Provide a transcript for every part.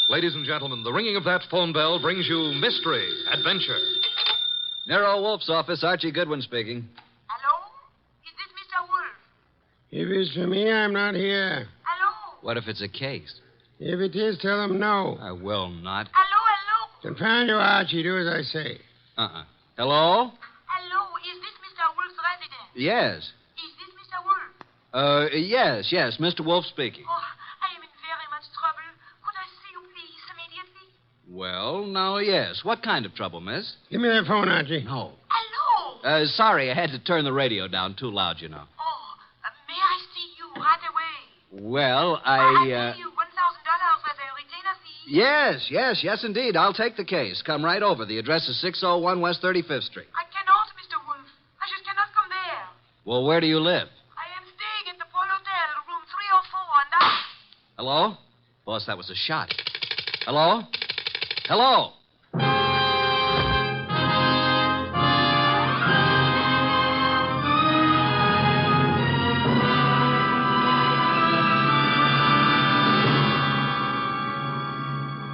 Ladies and gentlemen, the ringing of that phone bell brings you mystery, adventure. Nero Wolfe's office, Archie Goodwin speaking. Hello? Is this Mr. Wolfe? If it's for me, I'm not here. Hello? What if it's a case? If it is, tell them no. I will not. Hello? Confound you, Archie. Do as I say. Hello? Hello? Is this Mr. Wolfe's residence? Yes. Is this Mr. Wolfe? Yes. Mr. Wolfe speaking. Oh, I am in very much trouble. Could I see you, please, immediately? Well, now, yes. What kind of trouble, miss? Give me that phone, Archie. No. Hello? Sorry, I had to turn the radio down too loud, you know. Oh, may I see you right away? Well, I'll pay you $1,000 as a retainer fee. Yes, indeed. I'll take the case. Come right over. The address is 601 West 35th Street. I cannot, Mr. Wolfe. I just cannot come there. Well, where do you live? I am staying at the Pole Hotel, room 304, and I... Hello? Boss, that was a shot. Hello? Hello?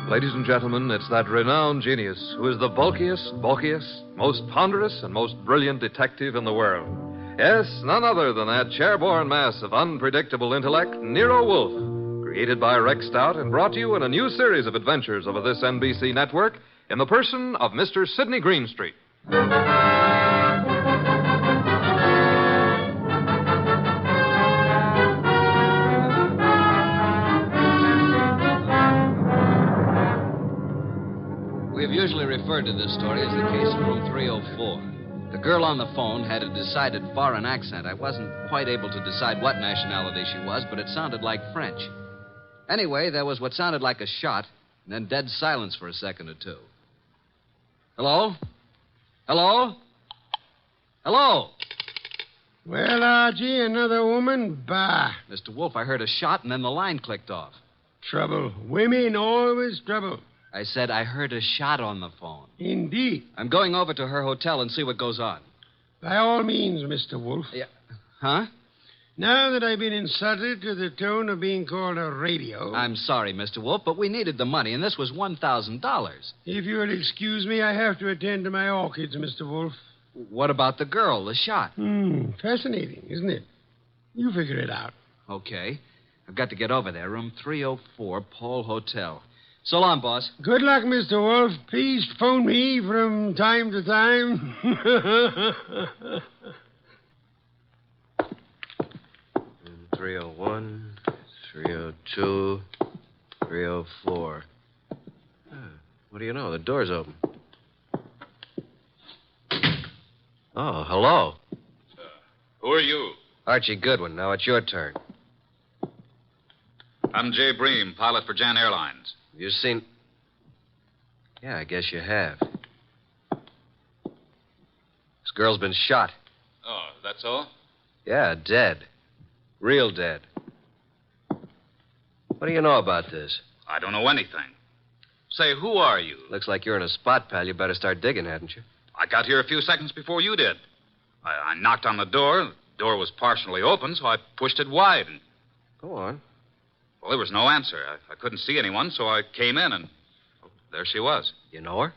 Ladies and gentlemen, it's that renowned genius who is the bulkiest, most ponderous, and most brilliant detective in the world. Yes, none other than that chair-borne mass of unpredictable intellect, Nero Wolfe, created by Rex Stout and brought to you in a new series of adventures over this NBC network in the person of Mr. Sydney Greenstreet. We've usually referred to this story as the case of room 304. The girl on the phone had a decided foreign accent. I wasn't quite able to decide what nationality she was, but it sounded like French. Anyway, there was what sounded like a shot, and then dead silence for a second or two. Hello? Hello? Hello? Well, Archie, another woman? Bah. Mr. Wolfe, I heard a shot, and then the line clicked off. Trouble. Women, always trouble. I said I heard a shot on the phone. Indeed. I'm going over to her hotel and see what goes on. By all means, Mr. Wolfe. Yeah. Huh? Now that I've been insulted to the tone of being called a radio... I'm sorry, Mr. Wolfe, but we needed the money, and this was $1,000. If you'll excuse me, I have to attend to my orchids, Mr. Wolfe. What about the girl, the shot? Fascinating, isn't it? You figure it out. Okay. I've got to get over there. Room 304, Pole Hotel. So long, boss. Good luck, Mr. Wolfe. Please phone me from time to time. 301, 302, 304. What do you know? The door's open. Oh, hello. Who are you? Archie Goodwin. Now it's your turn. I'm Jay Bream, pilot for Jan Airlines. Have you seen... Yeah, I guess you have. This girl's been shot. Oh, that's all? Yeah, dead. Real dead. What do you know about this? I don't know anything. Say, who are you? Looks like you're in a spot, pal. You better start digging, hadn't you? I got here a few seconds before you did. I knocked on the door. The door was partially open, so I pushed it wide. And... Go on. Well, there was no answer. I couldn't see anyone, so I came in, and there she was. You know her?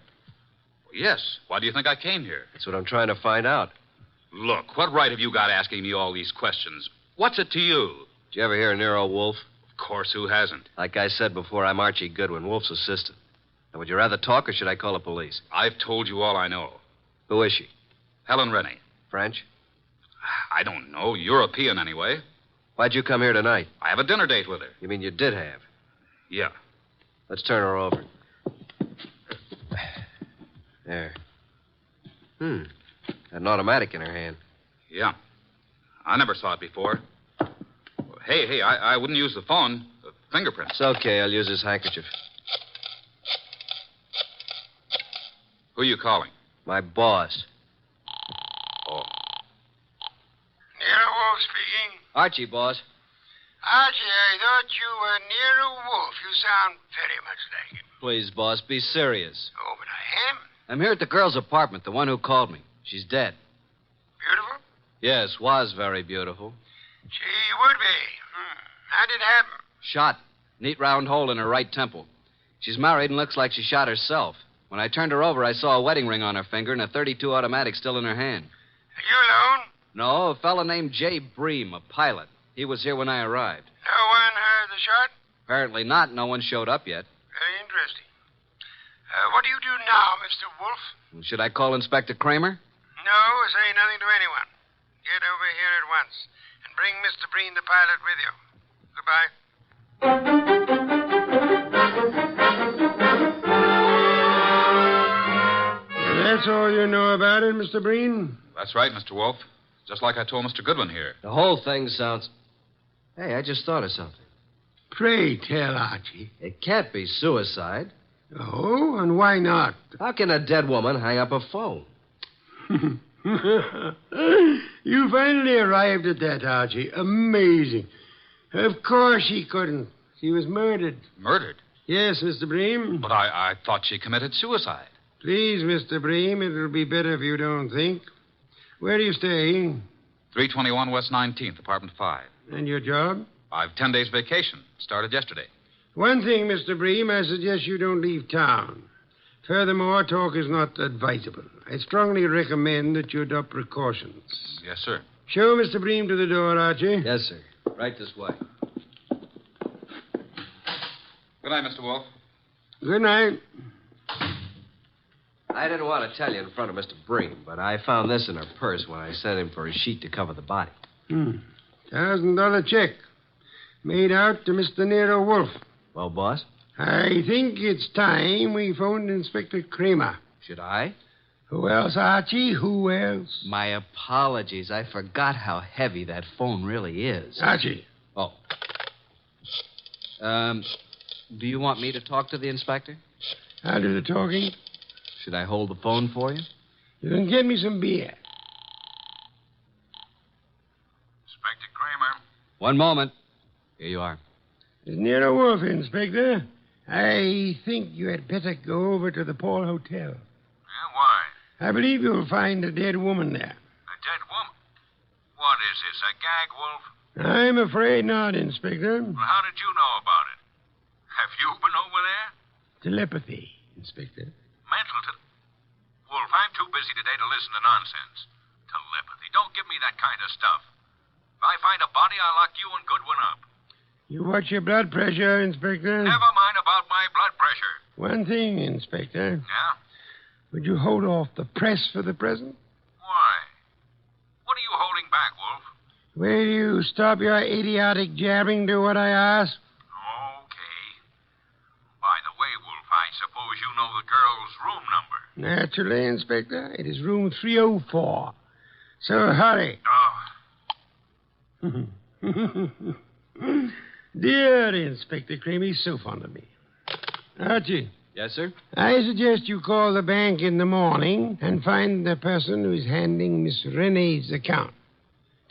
Well, yes. Why do you think I came here? That's what I'm trying to find out. Look, what right have you got asking me all these questions? What's it to you? Did you ever hear of Nero Wolfe? Of course, who hasn't? Like I said before, I'm Archie Goodwin, Wolfe's assistant. Now, would you rather talk, or should I call the police? I've told you all I know. Who is she? Helen Rennie. French? I don't know. European, anyway. Why'd you come here tonight? I have a dinner date with her. You mean you did have? Yeah. Let's turn her over. There. Got an automatic in her hand. Yeah. I never saw it before. Hey, I wouldn't use the phone. The fingerprints. It's okay. I'll use this handkerchief. Who are you calling? My boss. Oh. Nero Wolfe speaking. Archie, boss. Archie, I thought you were Nero Wolfe. You sound very much like him. Please, boss, be serious. Oh, but I am. I'm here at the girl's apartment, the one who called me. She's dead. Beautiful? Yes, was very beautiful. She would be. How did it happen? Shot. Neat round hole in her right temple. She's married and looks like she shot herself. When I turned her over, I saw a wedding ring on her finger and a .32 automatic still in her hand. Are you alone? No, a fella named Jay Bream, a pilot. He was here when I arrived. No one heard the shot? Apparently not. No one showed up yet. Very interesting. What do you do now, Mr. Wolfe? Should I call Inspector Kramer? No, say nothing to anyone. Get over here at once and bring Mr. Breen, the pilot, with you. Goodbye. That's all you know about it, Mr. Breen? That's right, Mr. Wolfe. Just like I told Mr. Goodwin here. The whole thing sounds... Hey, I just thought of something. Pray tell, Archie. It can't be suicide. Oh, and why not? How can a dead woman hang up a phone? You finally arrived at that, Archie. Amazing. Of course she couldn't. She was murdered. Murdered? Yes, Mr. Bream. But I thought she committed suicide. Please, Mr. Bream, it'll be better if you don't think. Where do you stay? 321 West 19th, apartment 5. And your job? I've 10 days vacation. Started yesterday. One thing, Mr. Bream, I suggest you don't leave town. Furthermore, talk is not advisable. I strongly recommend that you adopt precautions. Yes, sir. Show Mr. Bream to the door, Archie. Yes, sir. Right this way. Good night, Mr. Wolfe. Good night. I didn't want to tell you in front of Mr. Bream, but I found this in her purse when I sent him for a sheet to cover the body. $1,000 check. Made out to Mr. Nero Wolfe. Well, boss? I think it's time we phoned Inspector Kramer. Should I? Who else, Archie? Who else? My apologies. I forgot how heavy that phone really is. Archie. Oh. Do you want me to talk to the inspector? I'll do the talking. Should I hold the phone for you? You can get me some beer. Inspector Kramer. One moment. Here you are. It's Nero Wolfe, Inspector. I think you had better go over to the Paul Hotel. Yeah, why? I believe you'll find a dead woman there. A dead woman? What is this, a gag, Wolf? I'm afraid not, Inspector. Well, how did you know about it? Have you been over there? Telepathy, Inspector. Wolf, I'm too busy today to listen to nonsense. Telepathy. Don't give me that kind of stuff. If I find a body, I'll lock you and Goodwin up. You watch your blood pressure, Inspector. Never mind about my blood pressure. One thing, Inspector. Yeah? Would you hold off the press for the present? Why? What are you holding back, Wolf? Will you stop your idiotic jabbing to what I ask? Okay. By the way, Wolf, I suppose you know the girl's room number. Naturally, Inspector. It is room 304. So hurry. Oh. Dear Inspector Kramer, he's so fond of me. Archie. Yes, sir? I suggest you call the bank in the morning and find the person who is handling Miss Renee's account.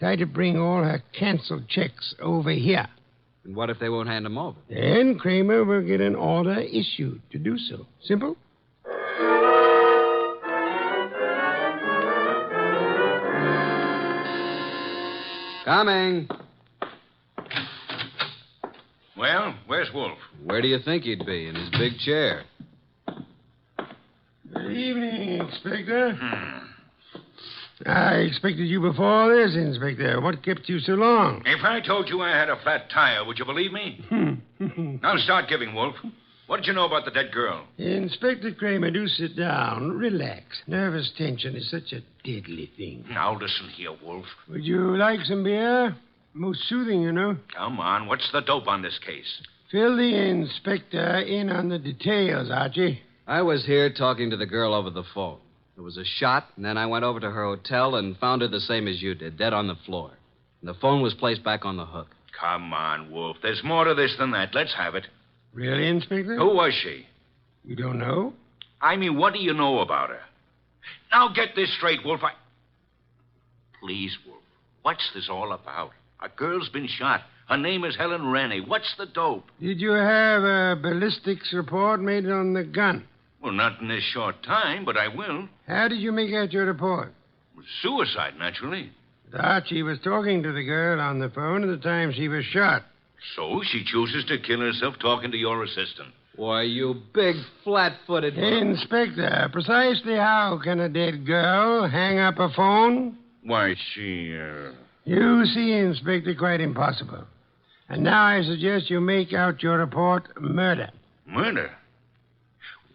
Try to bring all her canceled checks over here. And what if they won't hand them over? Then Kramer will get an order issued to do so. Simple? Coming. Well, where's Wolf? Where do you think he'd be? In his big chair. Good evening, Inspector. I expected you before this, Inspector. What kept you so long? If I told you I had a flat tire, would you believe me? Now start giving, Wolf. What did you know about the dead girl? Inspector Kramer, do sit down. Relax. Nervous tension is such a deadly thing. Now listen here, Wolf. Would you like some beer? Most soothing, you know. Come on, what's the dope on this case? Fill the inspector in on the details, Archie. I was here talking to the girl over the phone. There was a shot, and then I went over to her hotel and found her the same as you did, dead on the floor. And the phone was placed back on the hook. Come on, Wolf. There's more to this than that. Let's have it. Really, Inspector? Who was she? You don't know? I mean, what do you know about her? Now get this straight, Wolf. Please, Wolf. What's this all about? A girl's been shot. Her name is Helen Rennie. What's the dope? Did you have a ballistics report made on the gun? Well, not in this short time, but I will. How did you make out your report? Suicide, naturally. Archie was talking to the girl on the phone at the time she was shot. So she chooses to kill herself talking to your assistant. Why, you big, flat-footed... Inspector, precisely how can a dead girl hang up a phone? Why, she, You see, Inspector, quite impossible. And now I suggest you make out your report murder. Murder?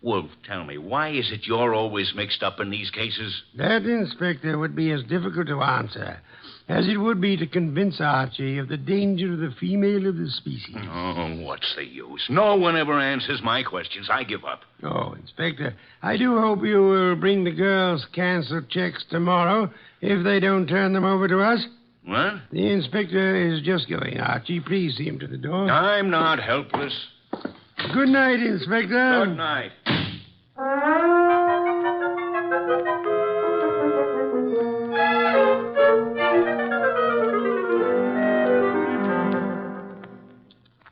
Wolf, tell me, why is it you're always mixed up in these cases? That, Inspector, would be as difficult to answer as it would be to convince Archie of the danger of the female of the species. Oh, what's the use? No one ever answers my questions. I give up. Oh, Inspector, I do hope you will bring the girls' canceled checks tomorrow if they don't turn them over to us. What? The inspector is just going, Archie. Please see him to the door. I'm not helpless. Good night, Inspector. Good night.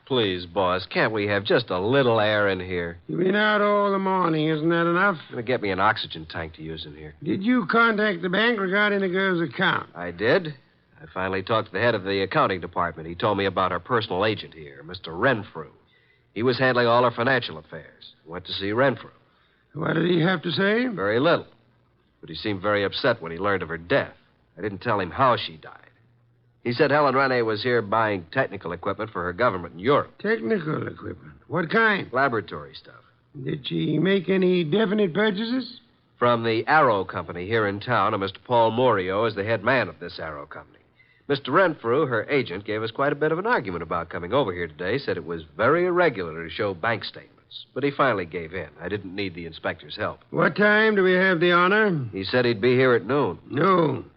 Please, boss, can't we have just a little air in here? You've been out all the morning. Isn't that enough? Gonna get me an oxygen tank to use in here. Did you contact the bank regarding the girl's account? I did. I finally talked to the head of the accounting department. He told me about our personal agent here, Mr. Renfrew. He was handling all our financial affairs. Went to see Renfrew. What did he have to say? Very little. But he seemed very upset when he learned of her death. I didn't tell him how she died. He said Helen Rene was here buying technical equipment for her government in Europe. Technical equipment? What kind? Laboratory stuff. Did she make any definite purchases? From the Arrow Company here in town, and Mr. Paul Morio is the head man of this Arrow Company. Mr. Renfrew, her agent, gave us quite a bit of an argument about coming over here today, said it was very irregular to show bank statements. But he finally gave in. I didn't need the inspector's help. What time do we have the honor? He said he'd be here at noon. Noon.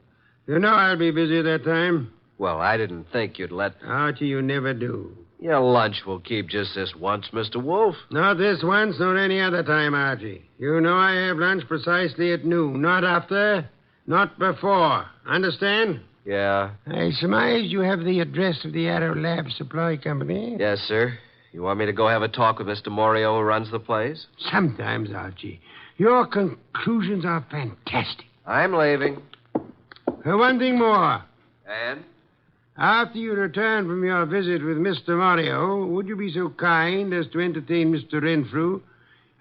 You know I'll be busy at that time. Well, I didn't think you'd let... Archie, you never do. Your lunch will keep just this once, Mr. Wolfe. Not this once, nor any other time, Archie. You know I have lunch precisely at noon. Not after, not before. Understand? Yeah. I surmise you have the address of the Arrow Lab Supply Company. Yes, sir. You want me to go have a talk with Mr. Morio who runs the place? Sometimes, Archie. Your conclusions are fantastic. I'm leaving. One thing more. And? After you return from your visit with Mr. Morio, would you be so kind as to entertain Mr. Renfrew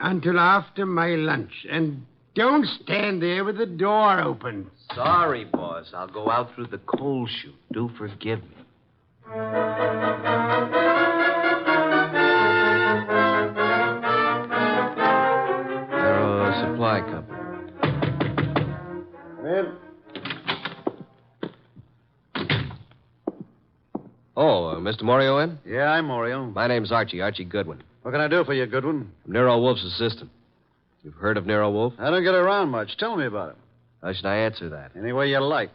until after my lunch? And don't stand there with the door open. Sorry, boss. I'll go out through the coal chute. Do forgive me. Arrow Supply Company. Come in. Oh, Mr. Morio in? Yeah, I'm Morio. My name's Archie Goodwin. What can I do for you, Goodwin? I'm Nero Wolfe's assistant. You've heard of Nero Wolfe? I don't get around much. Tell me about him. How should I answer that? Any way you like.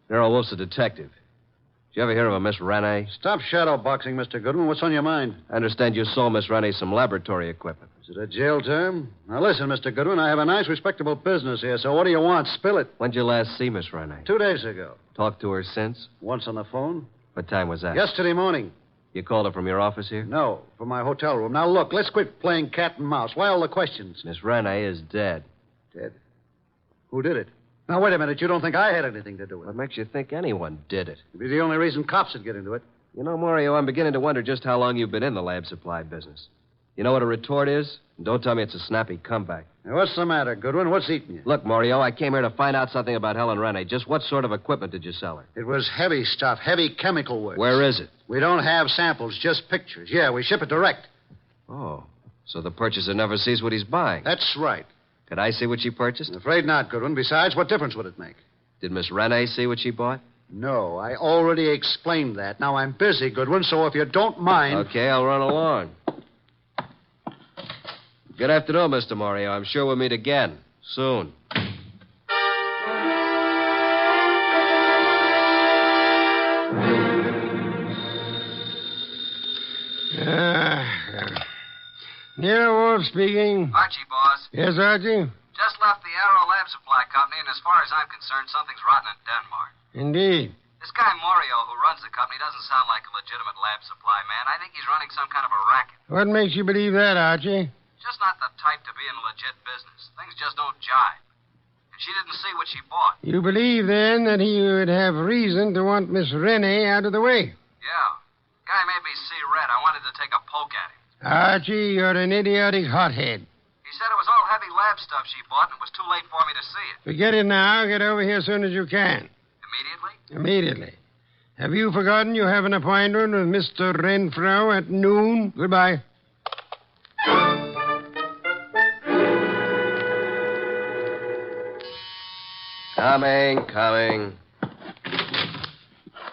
Nero Wolfe's a detective. Did you ever hear of a Miss Rene? Stop shadowboxing, Mr. Goodwin. What's on your mind? I understand you sold Miss Rene some laboratory equipment. Is it a jail term? Now, listen, Mr. Goodwin, I have a nice, respectable business here, so what do you want? Spill it. When'd you last see Miss Rene? 2 days ago. Talked to her since? Once on the phone. What time was that? Yesterday morning. You called her from your office here? No, from my hotel room. Now, look, let's quit playing cat and mouse. Why all the questions? Miss Rene is dead. Dead? Who did it? Now, wait a minute. You don't think I had anything to do with it? What makes you think anyone did it? It'd be the only reason cops would get into it. You know, Morio, I'm beginning to wonder just how long you've been in the lab supply business. You know what a retort is? And don't tell me it's a snappy comeback. Now, what's the matter, Goodwin? What's eating you? Look, Morio, I came here to find out something about Helen Rene. Just what sort of equipment did you sell her? It was heavy stuff, heavy chemical work. Where is it? We don't have samples, just pictures. Yeah, we ship it direct. Oh, so the purchaser never sees what he's buying. That's right. Could I see what she purchased? I'm afraid not, Goodwin. Besides, what difference would it make? Did Miss Rene see what she bought? No, I already explained that. Now, I'm busy, Goodwin, so if you don't mind... Okay, I'll run along. Good afternoon, Mr. Morio. I'm sure we'll meet again. Soon. Nero Wolfe speaking. Archie, boss. Yes, Archie? Just left the Arrow Lab Supply Company, and as far as I'm concerned, something's rotten in Denmark. Indeed. This guy Morio, who runs the company, doesn't sound like a legitimate lab supply man. I think he's running some kind of a racket. What makes you believe that, Archie? Just not the type to be in a legit business. Things just don't jive. And she didn't see what she bought. You believe, then, that he would have reason to want Miss Rene out of the way? Yeah. Guy made me see red. I wanted to take a poke at him. Archie, you're an idiotic hothead. He said it was all heavy lab stuff she bought and it was too late for me to see it. Forget it now. Get over here as soon as you can. Immediately? Immediately. Have you forgotten you have an appointment with Mr. Renfro at noon? Goodbye. Coming.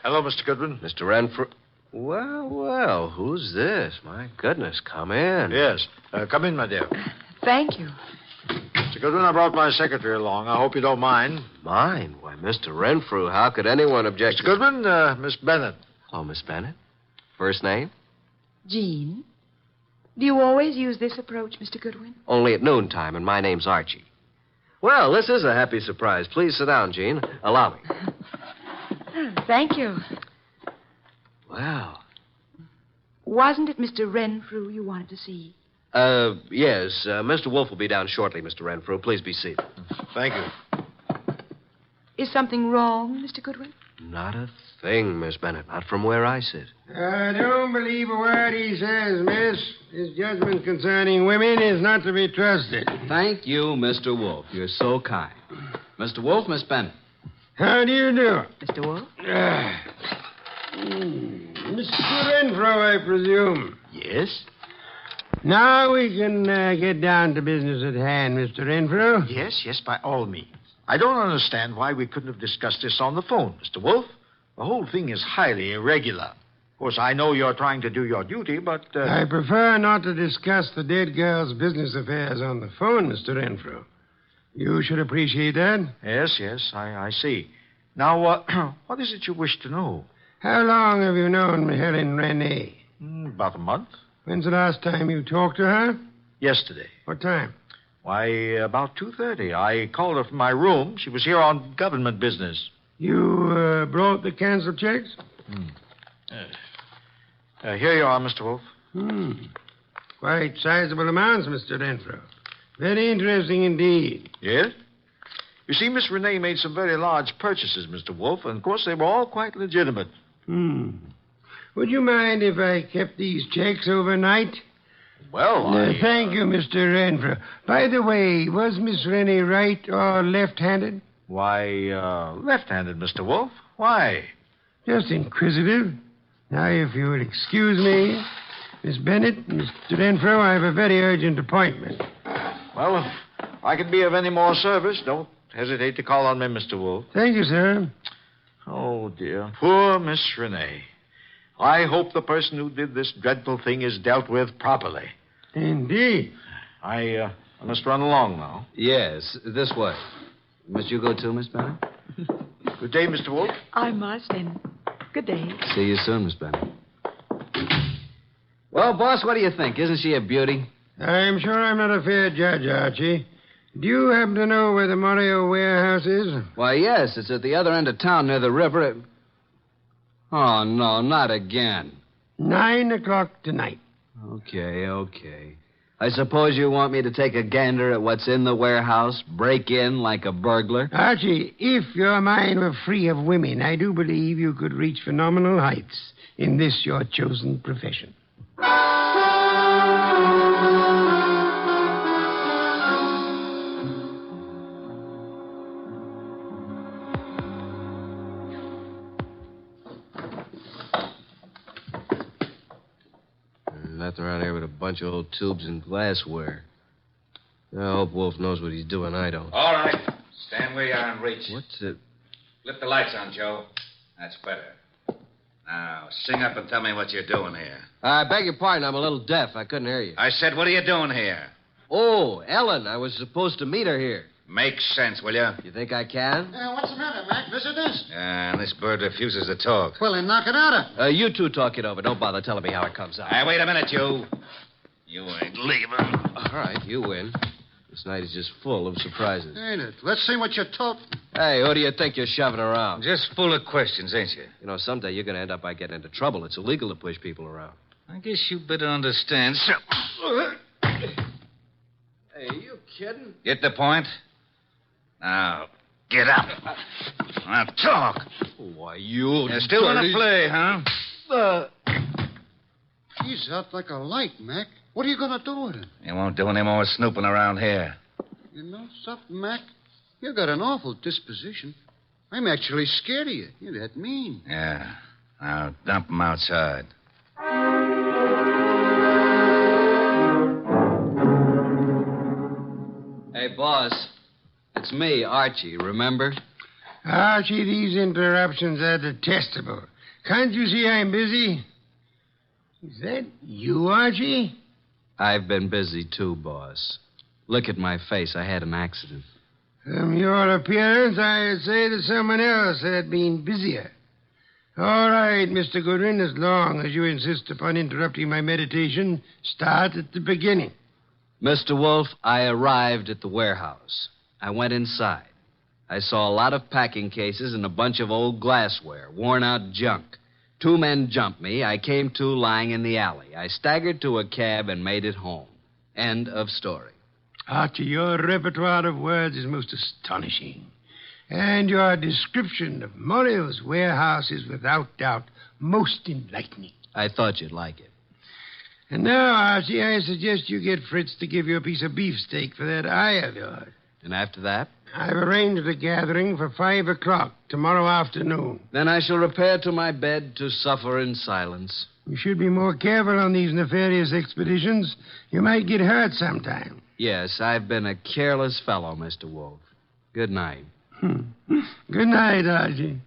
Hello, Mr. Goodwin. Mr. Renfro. Well, who's this? My goodness, come in. Yes. Come in, my dear. Thank you. Mr. Goodwin, I brought my secretary along. I hope you don't mind. Mine? Why, Mr. Renfro, how could anyone object Mr. Goodwin, Miss Bennett. Oh, Miss Bennett. First name? Jean, do you always use this approach, Mr. Goodwin? Only at noontime, and my name's Archie. Well, this is a happy surprise. Please sit down, Jean. Allow me. Thank you. Well. Wasn't it Mr. Renfrew you wanted to see? Yes. Mr. Wolfe will be down shortly, Mr. Renfrew. Please be seated. Thank you. Is something wrong, Mr. Goodwin? Not a thing, Miss Bennett. Not from where I sit. I don't believe a word he says, miss. His judgment concerning women is not to be trusted. Thank you, Mr. Wolfe. You're so kind. Mr. Wolfe, Miss Bennett. How do you do? Mr. Wolfe? Mr. Renfro, I presume. Yes? Now we can get down to business at hand, Mr. Renfro. Yes, by all means. I don't understand why we couldn't have discussed this on the phone, Mr. Wolfe. The whole thing is highly irregular. Of course, I know you're trying to do your duty, but... I prefer not to discuss the dead girl's business affairs on the phone, Mr. Renfro. You should appreciate that. Yes, I see. Now, what is it you wish to know? How long have you known Helen Renee? About a month. When's the last time you talked to her? Yesterday. What time? Why, about 2:30. I called her from my room. She was here on government business. You brought the canceled checks? Here you are, Mr. Wolfe. Quite sizable amounts, Mr. Renfro. Very interesting indeed. Yes? You see, Miss Renee made some very large purchases, Mr. Wolfe, and of course they were all quite legitimate. Would you mind if I kept these checks overnight? Well, Thank you, Mr. Renfro. By the way, was Miss Renee right or left-handed? Why, left-handed, Mr. Wolfe. Why? Just inquisitive. Now, if you would excuse me, Miss Bennett, Mr. Renfro, I have a very urgent appointment. Well, if I can be of any more service, don't hesitate to call on me, Mr. Wolfe. Thank you, sir. Oh, dear. Poor Miss Renee. I hope the person who did this dreadful thing is dealt with properly. Indeed. I must run along now. Yes, this way. Must you go too, Miss Bennett? Good day, Mr. Wolfe. I must, and good day. See you soon, Miss Bennett. Well, boss, what do you think? Isn't she a beauty? I'm sure I'm not a fair judge, Archie. Do you happen to know where the Morio warehouse is? Why, yes, it's at the other end of town near the river. Oh, no, not again. 9:00 tonight. Okay. I suppose you want me to take a gander at what's in the warehouse, break in like a burglar? Archie, if your mind were free of women, I do believe you could reach phenomenal heights in this your chosen profession. Nothing around here but a bunch of old tubes and glassware. I hope Wolfe knows what he's doing. I don't. All right. Stand where you are and reach. What's it? Flip the lights on, Joe. That's better. Now, sing up and tell me what you're doing here. I beg your pardon. I'm a little deaf. I couldn't hear you. I said, what are you doing here? Oh, Ellen. I was supposed to meet her here. Make sense, will you? You think I can? What's the matter, Mac? Visitors? And this bird refuses to talk. Well, then knock it out. You two talk it over. Don't bother telling me how it comes out. Hey, wait a minute, you. You ain't leaving. All right, you win. This night is just full of surprises. Ain't it? Let's see what you're talking. Hey, who do you think you're shoving around? Just full of questions, ain't you? You know, someday you're going to end up by getting into trouble. It's illegal to push people around. I guess you better understand. Hey, are you kidding? Get the point? Now, get up. Now, talk. Why, you... You're still going to play, huh? He's out like a light, Mac. What are you going to do with him? You won't do any more snooping around here. You know something, Mac? You got an awful disposition. I'm actually scared of you. You're that mean. Yeah. Now dump him outside. Hey, boss. It's me, Archie, remember? Archie, these interruptions are detestable. Can't you see I'm busy? Is that you, Archie? I've been busy, too, boss. Look at my face. I had an accident. From your appearance, I'd say that someone else had been busier. All right, Mr. Goodwin, as long as you insist upon interrupting my meditation, start at the beginning. Mr. Wolfe, I arrived at the warehouse. I went inside. I saw a lot of packing cases and a bunch of old glassware, worn-out junk. 2 men jumped me. I came to lying in the alley. I staggered to a cab and made it home. End of story. Archie, your repertoire of words is most astonishing. And your description of Morrio's warehouse is without doubt most enlightening. I thought you'd like it. And now, Archie, I suggest you get Fritz to give you a piece of beefsteak for that eye of yours. And after that? I've arranged a gathering for 5 o'clock tomorrow afternoon. Then I shall repair to my bed to suffer in silence. You should be more careful on these nefarious expeditions. You might get hurt sometime. Yes, I've been a careless fellow, Mr. Wolfe. Good night. Good night, Archie.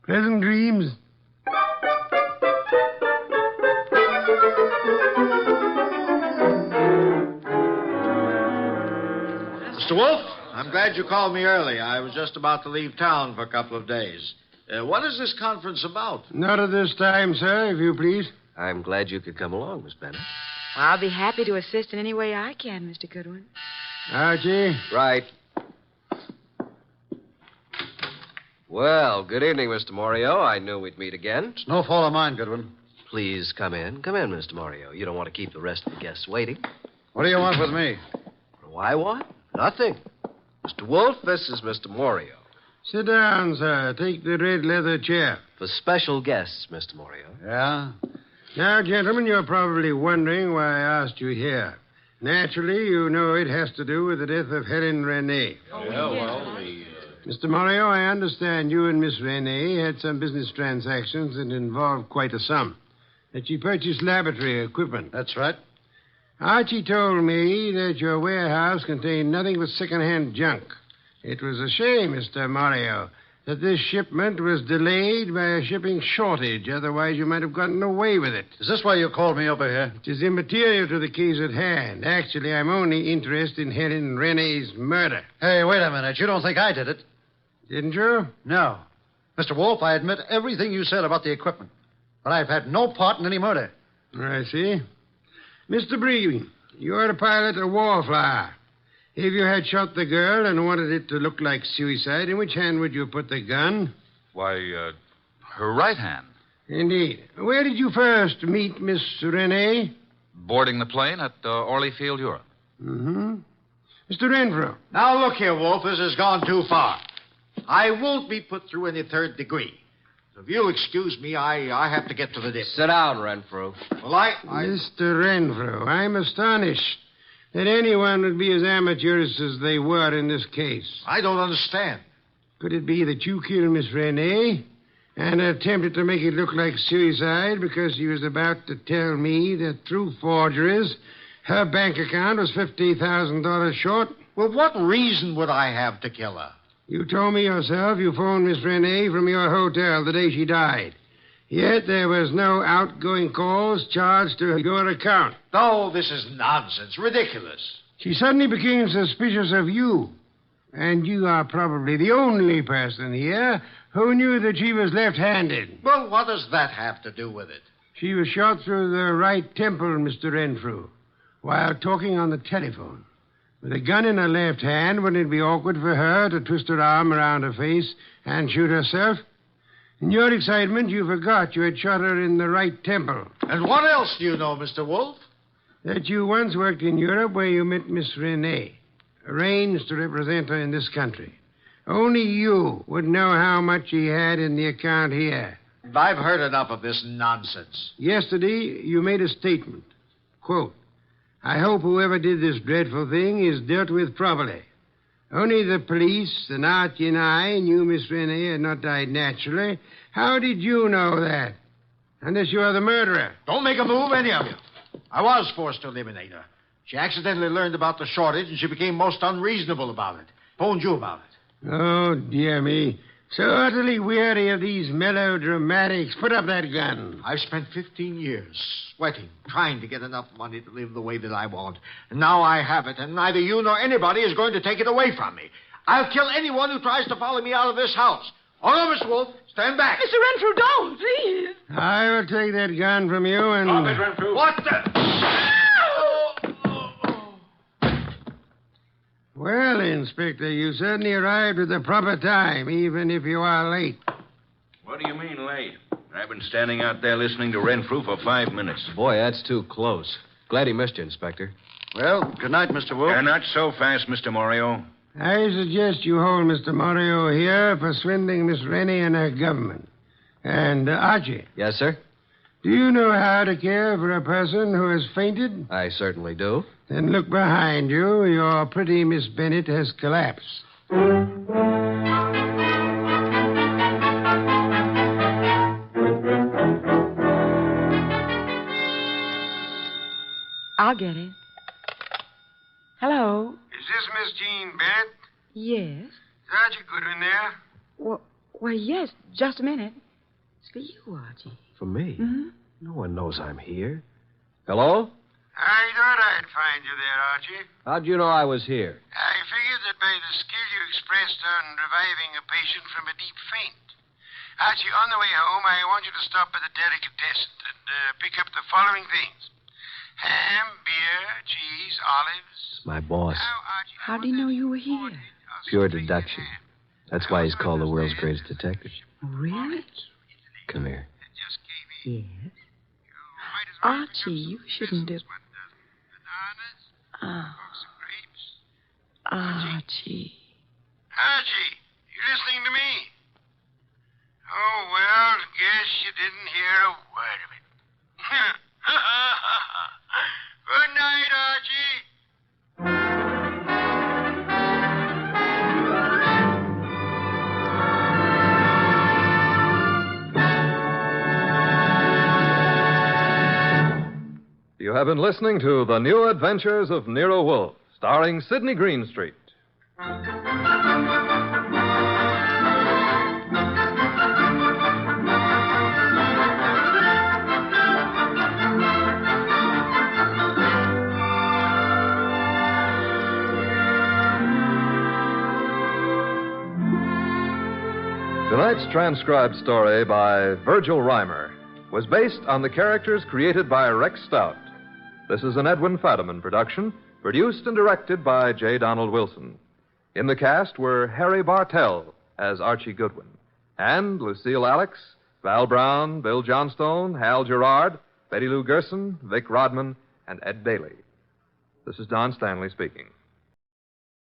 Pleasant dreams. Mr. Wolfe, I'm glad you called me early. I was just about to leave town for a couple of days. What is this conference about? Not at this time, sir, if you please. I'm glad you could come along, Miss Bennett. Well, I'll be happy to assist in any way I can, Mr. Goodwin. Archie? Right. Well, good evening, Mr. Morio. I knew we'd meet again. It's no fault of mine, Goodwin. Please come in. Come in, Mr. Morio. You don't want to keep the rest of the guests waiting. What do you want with me? Why, what? Nothing. Mr. Wolfe, this is Mr. Morio. Sit down, sir. Take the red leather chair. For special guests, Mr. Morio. Yeah? Now, gentlemen, you're probably wondering why I asked you here. Naturally, you know it has to do with the death of Helen Renee. Mr. Morio, I understand you and Miss Renee had some business transactions that involved quite a sum. That she purchased laboratory equipment. That's right. Archie told me that your warehouse contained nothing but second-hand junk. It was a shame, Mr. Morio, that this shipment was delayed by a shipping shortage. Otherwise, you might have gotten away with it. Is this why you called me over here? It is immaterial to the case at hand. Actually, I'm only interested in Helen Renee's murder. Hey, wait a minute. You don't think I did it? Didn't you? No. Mr. Wolfe, I admit everything you said about the equipment. But I've had no part in any murder. I see. Mr. Bree, you're to pilot a wallflower. If you had shot the girl and wanted it to look like suicide, in which hand would you put the gun? Why, her right hand. Indeed. Where did you first meet Miss Renee? Boarding the plane at Orly Field, Europe. Mm-hmm. Mr. Renfrew. Now, look here, Wolfe. This has gone too far. I won't be put through any third degree. So if you'll excuse me, I have to get to the dip. Sit down, Renfrew. Well, Mr. Renfrew, I'm astonished that anyone would be as amateurish as they were in this case. I don't understand. Could it be that you killed Miss Renee and attempted to make it look like suicide because she was about to tell me that through forgeries her bank account was $50,000 short? Well, what reason would I have to kill her? You told me yourself you phoned Miss Renee from your hotel the day she died. Yet there was no outgoing calls charged to your account. Oh, this is nonsense. Ridiculous. She suddenly became suspicious of you. And you are probably the only person here who knew that she was left-handed. Well, what does that have to do with it? She was shot through the right temple, Mr. Renfrew, while talking on the telephone. With a gun in her left hand, wouldn't it be awkward for her to twist her arm around her face and shoot herself? In your excitement, you forgot you had shot her in the right temple. And what else do you know, Mr. Wolfe? That you once worked in Europe where you met Miss Renee, arranged to represent her in this country. Only you would know how much she had in the account here. I've heard enough of this nonsense. Yesterday, you made a statement. Quote, I hope whoever did this dreadful thing is dealt with properly. Only the police, and Archie and I knew Miss Rennie had not died naturally. How did you know that? Unless you are the murderer. Don't make a move, any of you. I was forced to eliminate her. She accidentally learned about the shortage, and she became most unreasonable about it. Phoned you about it. Oh, dear me. So utterly weary of these melodramatics. Put up that gun. I've spent 15 years sweating, trying to get enough money to live the way that I want. And now I have it, and neither you nor anybody is going to take it away from me. I'll kill anyone who tries to follow me out of this house. Oh, no, Mr. Wolfe. Stand back. Mr. Renfrew, don't, please. I will take that gun from you and... Stop it, Renfrew. What the... Well, Inspector, you certainly arrived at the proper time, even if you are late. What do you mean, late? I've been standing out there listening to Renfrew for 5 minutes. Boy, that's too close. Glad he missed you, Inspector. Well, good night, Mr. Wolfe. Not so fast, Mr. Morio. I suggest you hold Mr. Morio here for swindling Miss Rennie and her government. And, Archie, Yes, sir? do you know how to care for a person who has fainted? I certainly do. Then look behind you. Your pretty Miss Bennett has collapsed. I'll get it. Hello? Is this Miss Jean Bennett? Yes. Is Archie Goodwin there? Well, yes. Just a minute. It's for you, Archie. For me? Mm-hmm. No one knows I'm here. Hello? I thought I'd find you there, Archie. How'd you know I was here? I figured that by the skill you expressed on reviving a patient from a deep faint. Archie, on the way home, I want you to stop at the delicatessen and pick up the following things. Ham, beer, cheese, olives. It's my boss. Now, Archie, How do you know you were here? Pure deduction. That's why he's called the world's greatest detective. Really? Come here. Yes. Archie, you shouldn't have... Oh. Archie. Archie, you listening to me? Oh, well, guess you didn't hear a word of it. Good night, Archie. You have been listening to The New Adventures of Nero Wolfe, starring Sydney Greenstreet. Tonight's transcribed story by Virgil Reimer was based on the characters created by Rex Stout. This is an Edwin Fadiman production, produced and directed by J. Donald Wilson. In the cast were Harry Bartell as Archie Goodwin, and Lucille Alex, Val Brown, Bill Johnstone, Hal Gerard, Betty Lou Gerson, Vic Rodman, and Ed Daly. This is Don Stanley speaking.